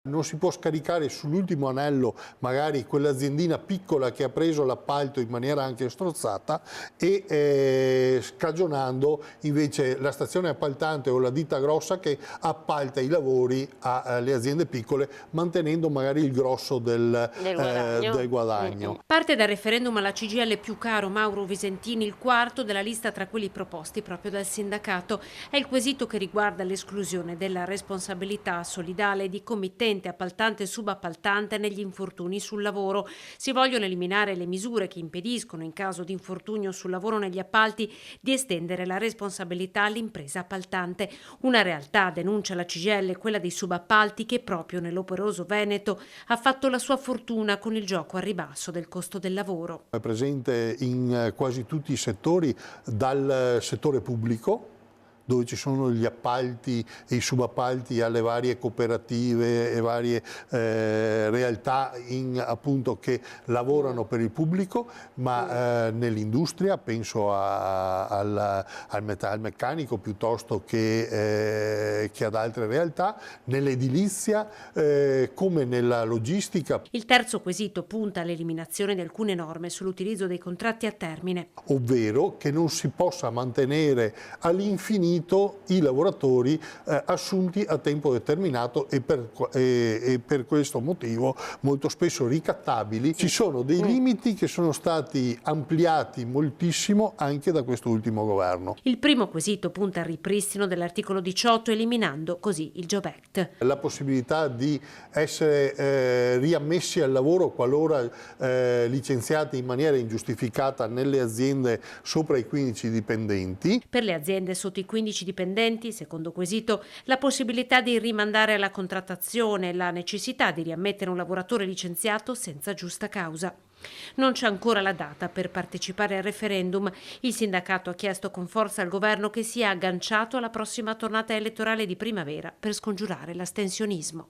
Non si può scaricare sull'ultimo anello magari quell'aziendina piccola che ha preso l'appalto in maniera anche strozzata e scagionando invece la stazione appaltante o la ditta grossa che appalta i lavori alle aziende piccole, mantenendo magari il grosso del guadagno. Parte dal referendum alla CGIL più caro Mauro Visentini, il quarto della lista tra quelli proposti proprio dal sindacato. È il quesito che riguarda l'esclusione della responsabilità solidale di committente, appaltante e subappaltante negli infortuni sul lavoro. Si vogliono eliminare le misure che impediscono, in caso di infortunio sul lavoro negli appalti, di estendere la responsabilità all'impresa appaltante. Una realtà, denuncia la CGIL, quella dei subappalti, che proprio nell'operoso Veneto ha fatto la sua fortuna con il gioco a ribasso del costo del lavoro. È presente in quasi tutti i settori, dal settore pubblico, dove ci sono gli appalti e i subappalti alle varie cooperative e varie realtà appunto che lavorano per il pubblico, ma nell'industria, penso al metalmeccanico piuttosto che ad altre realtà, nell'edilizia come nella logistica. Il terzo quesito punta all'eliminazione di alcune norme sull'utilizzo dei contratti a termine. Ovvero che non si possa mantenere all'infinito i lavoratori assunti a tempo determinato e per questo motivo molto spesso ricattabili. Ci sono dei limiti che sono stati ampliati moltissimo anche da questo ultimo governo. Il primo quesito punta al ripristino dell'articolo 18, eliminando così il Job Act. La possibilità di essere riammessi al lavoro qualora licenziati in maniera ingiustificata nelle aziende sopra i 15 dipendenti. Per le aziende sotto i 15 dipendenti, secondo quesito, la possibilità di rimandare alla contrattazione e la necessità di riammettere un lavoratore licenziato senza giusta causa. Non c'è ancora la data per partecipare al referendum. Il sindacato ha chiesto con forza al governo che sia agganciato alla prossima tornata elettorale di primavera per scongiurare l'astensionismo.